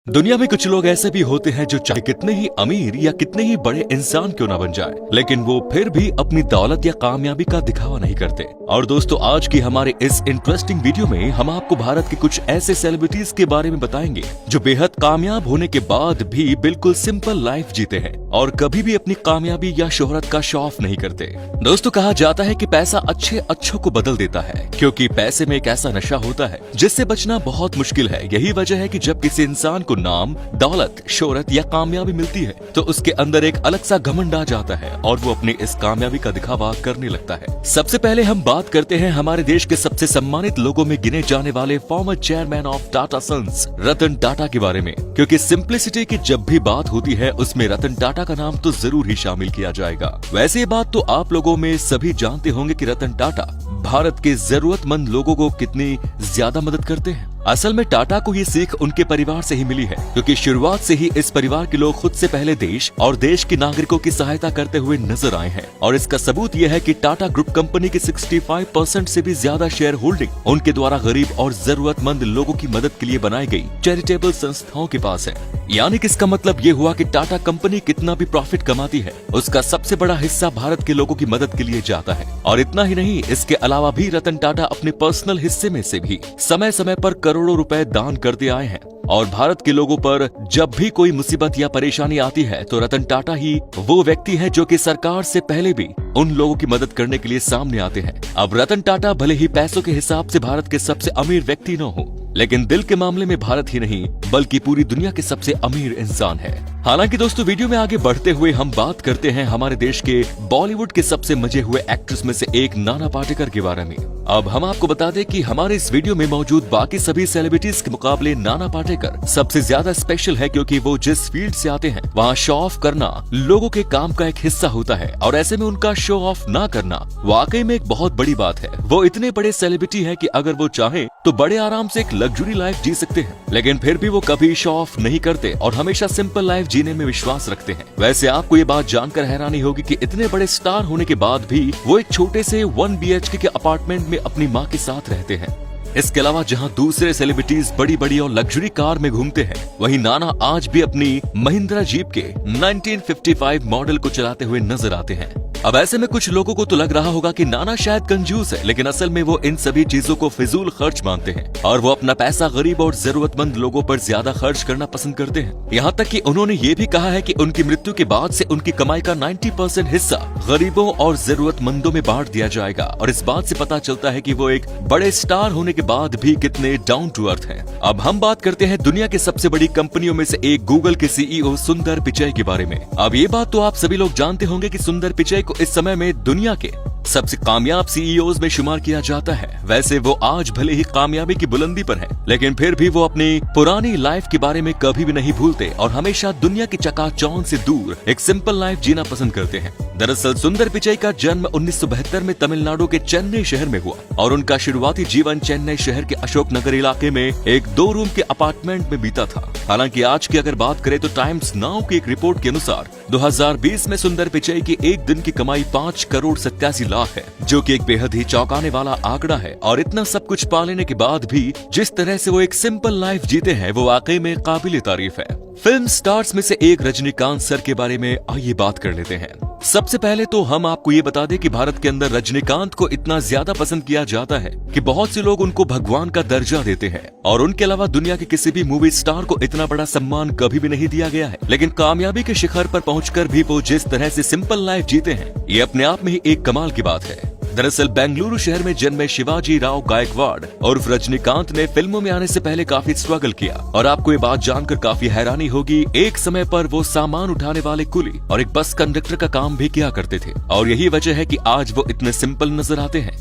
दुनिया में कुछ लोग ऐसे भी होते हैं जो चाहे कितने ही अमीर या कितने ही बड़े इंसान क्यों ना बन जाए, लेकिन वो फिर भी अपनी दौलत या कामयाबी का दिखावा नहीं करते। और दोस्तों, आज की हमारे इस इंटरेस्टिंग वीडियो में हम आपको भारत के कुछ ऐसे सेलिब्रिटीज के बारे में बताएंगे जो बेहद कामयाब होने के बाद भी बिल्कुल सिंपल लाइफ जीते हैं और कभी भी अपनी कामयाबी या शोहरत का शो ऑफ नहीं करते। दोस्तों, कहा जाता है कि पैसा अच्छों को बदल देता है, क्योंकि पैसे में एक ऐसा नशा होता है जिससे बचना बहुत मुश्किल है। यही वजह है कि जब किसी इंसान को नाम, दौलत, शोहरत या कामयाबी मिलती है तो उसके अंदर एक अलग सा घमंड आ जाता है और वो अपनी इस कामयाबी का दिखावा करने लगता है। सबसे पहले हम बात करते हैं हमारे देश के सबसे सम्मानित लोगों में गिने जाने वाले former chairman of Tata Sons Ratan Tata के बारे में, क्योंकि सिंप्लिसिटी की जब भी बात होती है उसमें रतन टाटा का नाम तो जरूर ही शामिल किया जाएगा। वैसे ये बात तो आप लोगों में सभी जानते होंगे कि रतन टाटा भारत के जरूरतमंद लोगों को कितनी ज्यादा मदद करते हैं। असल में टाटा को ये सीख उनके परिवार से ही मिली है, क्योंकि शुरुआत से ही इस परिवार के लोग खुद से पहले देश और देश के नागरिकों की सहायता करते हुए नजर आए हैं। और इसका सबूत यह है कि टाटा ग्रुप कंपनी के 65% से भी ज्यादा शेयर होल्डिंग उनके द्वारा गरीब और जरूरतमंद लोगों की मदद के लिए बनाई गई चैरिटेबल संस्थाओं के पास है। यानी कि इसका मतलब ये हुआ कि टाटा कंपनी कितना भी प्रॉफिट कमाती है, उसका सबसे बड़ा हिस्सा भारत के लोगों की मदद के लिए जाता है। और इतना ही नहीं, इसके अलावा भी रतन टाटा अपने पर्सनल हिस्से में से भी समय समय पर करोड़ों रुपए दान करते आए हैं। और भारत के लोगों पर जब भी कोई मुसीबत या परेशानी आती है तो रतन टाटा ही वो व्यक्ति है जो कि सरकार से पहले भी उन लोगों की मदद करने के लिए सामने आते हैं। अब रतन टाटा भले ही पैसों के हिसाब से भारत के सबसे अमीर व्यक्ति न हो, लेकिन दिल के मामले में भारत ही नहीं बल्कि पूरी दुनिया के सबसे अमीर इंसान है। हालांकि दोस्तों, वीडियो में आगे बढ़ते हुए हम बात करते हैं हमारे देश के बॉलीवुड के सबसे मजे हुए एक्ट्रेस में से एक नाना पाटेकर के बारे में। अब हम आपको बता दें कि हमारे इस वीडियो में मौजूद बाकी सभी सेलिब्रिटीज के मुकाबले नाना पाटेकर सबसे ज्यादा स्पेशल है, क्योंकि वो जिस फील्ड से आते हैं वहाँ शो ऑफ करना लोगों के काम का एक हिस्सा होता है। और ऐसे में उनका शो ऑफ ना करना वाकई में एक बहुत बड़ी बात है। वो इतने बड़े सेलिब्रिटी है कि अगर वो चाहे तो बड़े आराम से एक लग्जरी लाइफ जी सकते हैं, लेकिन फिर भी वो कभी शो ऑफ नहीं करते और हमेशा सिंपल लाइफ जीने में विश्वास रखते हैं। वैसे आपको ये बात जानकर हैरानी होगी कि इतने बड़े स्टार होने के बाद भी वो एक छोटे से 1 BHK के अपार्टमेंट में अपनी माँ के साथ रहते हैं। इसके अलावा जहां दूसरे सेलिब्रिटीज बड़ी बड़ी और लग्जरी कार में घूमते हैं, वहीं नाना आज भी अपनी महिंद्रा जीप के 1955 मॉडल को चलाते हुए नजर आते हैं। अब ऐसे में कुछ लोगों को तो लग रहा होगा कि नाना शायद कंजूस है, लेकिन असल में वो इन सभी चीजों को फिजूल खर्च मानते हैं और वो अपना पैसा गरीब और जरूरतमंद लोगों पर ज्यादा खर्च करना पसंद करते हैं। यहाँ तक कि उन्होंने ये भी कहा है कि उनकी मृत्यु के बाद से उनकी कमाई का 90% हिस्सा गरीबों और जरूरतमंदों में बांट दिया जाएगा। और इस बात से पता चलता है कि वो एक बड़े स्टार होने के बाद भी कितने डाउन टू अर्थ हैं। अब हम बात करते हैं दुनिया के सबसे बड़ी कंपनियों में से एक गूगल के CEO सुंदर पिचाई के बारे में। अब ये बात तो आप सभी लोग जानते होंगे कि सुंदर पिचाई को इस समय में दुनिया के सबसे कामयाब CEOs में शुमार किया जाता है। वैसे वो आज भले ही कामयाबी की बुलंदी पर है, लेकिन फिर भी वो अपनी पुरानी लाइफ के बारे में कभी भी नहीं भूलते और हमेशा दुनिया की चकाचौंध से दूर एक सिंपल लाइफ जीना पसंद करते हैं। दरअसल सुंदर पिचाई का जन्म 1972 में तमिलनाडु के चेन्नई शहर में हुआ और उनका शुरुआती जीवन चेन्नई शहर के अशोकनगर इलाके में एक 2 रूम के अपार्टमेंट में बीता था। हालांकि आज की अगर बात करें तो टाइम्स नाउ की एक रिपोर्ट के अनुसार 2020 में सुंदर पिचाई की एक दिन की कमाई 5 करोड़ 87 लाख है, जो कि एक बेहद ही चौंकाने वाला आंकड़ा है। और इतना सब कुछ पा लेने के बाद भी जिस तरह से वो एक सिंपल लाइफ जीते हैं वो वाकई में काबिल तारीफ है। फिल्म स्टार्स में से एक रजनीकांत सर के बारे में आइए बात कर लेते हैं। सबसे पहले तो हम आपको ये बता दें कि भारत के अंदर रजनीकांत को इतना ज्यादा पसंद किया जाता है कि बहुत से लोग उनको भगवान का दर्जा देते हैं। और उनके अलावा दुनिया के किसी भी मूवी स्टार को इतना बड़ा सम्मान कभी भी नहीं दिया गया है। लेकिन कामयाबी के शिखर पर पहुंचकर भी वो जिस तरह से सिंपल लाइफ जीते हैं, ये अपने आप में ही एक कमाल की बात है। दरअसल बेंगलुरु शहर में जन्मे शिवाजी राव गायकवाड़ उर्फ रजनीकांत ने फिल्मों में आने से पहले काफी स्ट्रगल किया। और आपको ये बात जानकर काफी हैरानी होगी, एक समय पर वो सामान उठाने वाले कुली और एक बस कंडक्टर का काम भी किया करते थे। और यही वजह है कि आज वो इतने सिंपल नजर आते हैं।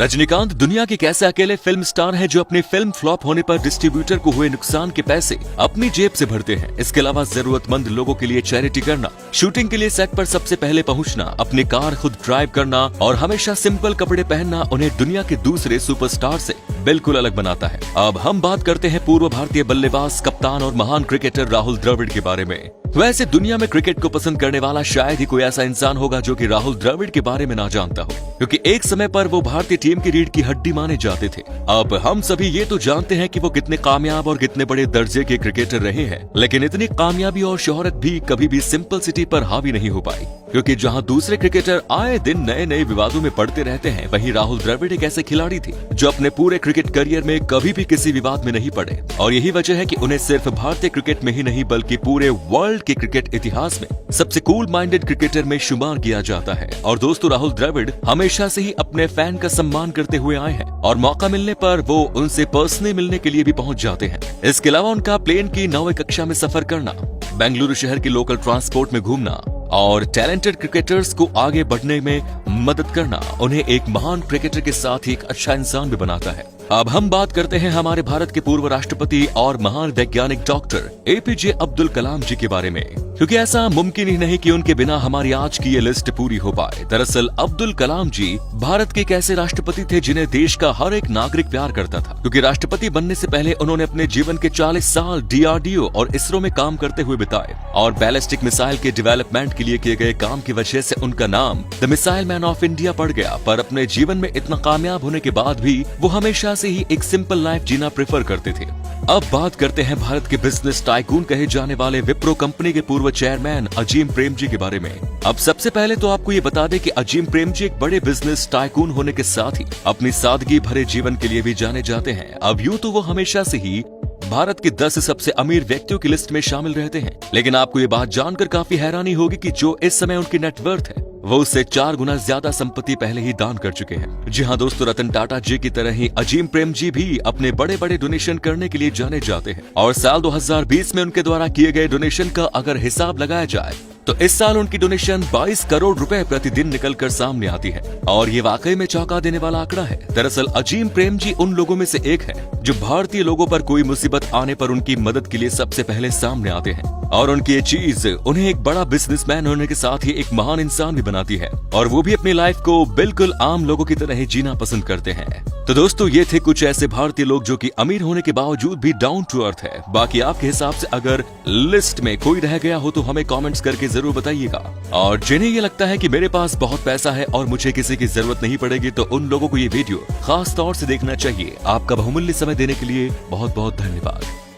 रजनीकांत दुनिया के कैसे अकेले फिल्म स्टार हैं जो अपनी फिल्म फ्लॉप होने पर डिस्ट्रीब्यूटर को हुए नुकसान के पैसे अपनी जेब से भरते हैं। इसके अलावा जरूरतमंद लोगों के लिए चैरिटी करना, शूटिंग के लिए सेट पर सबसे पहले पहुंचना, अपनी कार खुद ड्राइव करना और हमेशा सिंपल कपड़े पहनना उन्हें दुनिया के दूसरे सुपरस्टार से बिल्कुल अलग बनाता है। अब हम बात करते हैं पूर्व भारतीय बल्लेबाज, कप्तान और महान क्रिकेटर राहुल द्रविड़ के बारे में। वैसे दुनिया में क्रिकेट को पसंद करने वाला शायद ही कोई ऐसा इंसान होगा जो कि राहुल द्रविड़ के बारे में ना जानता हो, क्योंकि एक समय पर वो भारतीय टीम की रीढ़ की हड्डी माने जाते थे। अब हम सभी ये तो जानते हैं कि वो कितने कामयाब और कितने बड़े दर्जे के क्रिकेटर रहे हैं, लेकिन इतनी कामयाबी और शोहरत भी कभी भी सिंपल सिटी पर हावी नहीं हो पाई, क्योंकि जहां दूसरे क्रिकेटर आए दिन नए नए विवादों में पड़ते रहते हैं, वहीं राहुल द्रविड़ एक ऐसे खिलाड़ी थे जो अपने पूरे क्रिकेट करियर में कभी भी किसी विवाद में नहीं पड़े। और यही वजह है कि उन्हें सिर्फ भारतीय क्रिकेट में ही नहीं बल्कि पूरे वर्ल्ड के क्रिकेट इतिहास में सबसे कूल माइंडेड क्रिकेटर में शुमार किया जाता है। और दोस्तों, राहुल द्रविड़ हमेशा से ही अपने फैन का सम्मान करते हुए आए हैं और मौका मिलने पर वो उनसे पर्सनली मिलने के लिए भी पहुंच जाते हैं। इसके अलावा उनका प्लेन की 9वीं कक्षा में सफर करना, बेंगलुरु शहर की लोकल ट्रांसपोर्ट में घूमना और टैलेंटेड क्रिकेटर्स को आगे बढ़ने में मदद करना उन्हें एक महान क्रिकेटर के साथ ही एक अच्छा इंसान भी बनाता है। अब हम बात करते हैं हमारे भारत के पूर्व राष्ट्रपति और महान वैज्ञानिक डॉक्टर एपीजे अब्दुल कलाम जी के बारे में, क्योंकि ऐसा मुमकिन ही नहीं कि उनके बिना हमारी आज की ये लिस्ट पूरी हो पाए। दरअसल अब्दुल कलाम जी भारत के एक ऐसे राष्ट्रपति थे जिन्हें देश का हर एक नागरिक प्यार करता था, क्योंकि राष्ट्रपति बनने से पहले उन्होंने अपने जीवन के 40 साल डीआरडीओ और इसरो में काम करते हुए बिताए और बैलिस्टिक मिसाइल के डेवलपमेंट के लिए किए गए काम की वजह से उनका नाम the missile man of India पड़ गया। पर अपने जीवन में इतना कामयाब होने के बाद भी वो हमेशा से ही एक सिंपल लाइफ जीना प्रेफर करते थे। अब बात करते हैं भारत के बिजनेस टाइकून कहे जाने वाले विप्रो कंपनी के पूर्व चेयरमैन अजीम प्रेमजी के बारे में। अब सबसे पहले तो आपको ये बता दें कि अजीम प्रेमजी एक बड़े बिजनेस टाइकून होने के साथ ही अपनी सादगी भरे जीवन के लिए भी जाने जाते हैं। अब यूं तो वो हमेशा से ही भारत के 10 सबसे अमीर व्यक्तियों की लिस्ट में शामिल रहते हैं, लेकिन आपको ये बात जानकर काफी हैरानी होगी कि जो इस समय उनकी नेटवर्थ है वो उससे 4 गुना ज्यादा संपत्ति पहले ही दान कर चुके हैं। जी हाँ दोस्तों, रतन टाटा जी की तरह ही अजीम प्रेमजी भी अपने बड़े बड़े डोनेशन करने के लिए जाने जाते हैं और साल 2020 में उनके द्वारा किए गए डोनेशन का अगर हिसाब लगाया जाए तो इस साल उनकी डोनेशन 22 करोड़ रुपए प्रतिदिन निकलकर सामने आती है और ये वाकई में चौंका देने वाला आंकड़ा है। दरअसल अजीम प्रेमजी उन लोगों में से एक है जो भारतीय लोगों पर कोई मुसीबत आने पर उनकी मदद के लिए सबसे पहले सामने आते हैं और उनकी ये चीज उन्हें एक बड़ा बिजनेसमैन होने के साथ ही एक महान इंसान भी बनाती है और वो भी अपनी लाइफ को बिल्कुल आम लोगों की तरह ही जीना पसंद करते हैं। तो दोस्तों, ये थे कुछ ऐसे भारतीय लोग जो कि अमीर होने के बावजूद भी डाउन टू अर्थ है। बाकी आपके हिसाब से अगर लिस्ट में कोई रह गया हो तो हमें कमेंट्स करके जरूर बताइएगा। और जिन्हें ये लगता है कि मेरे पास बहुत पैसा है और मुझे किसी की जरूरत नहीं पड़ेगी तो उन लोगों को ये वीडियो खास तौर से देखना चाहिए। आपका बहुमूल्य समय देने के लिए बहुत बहुत धन्यवाद।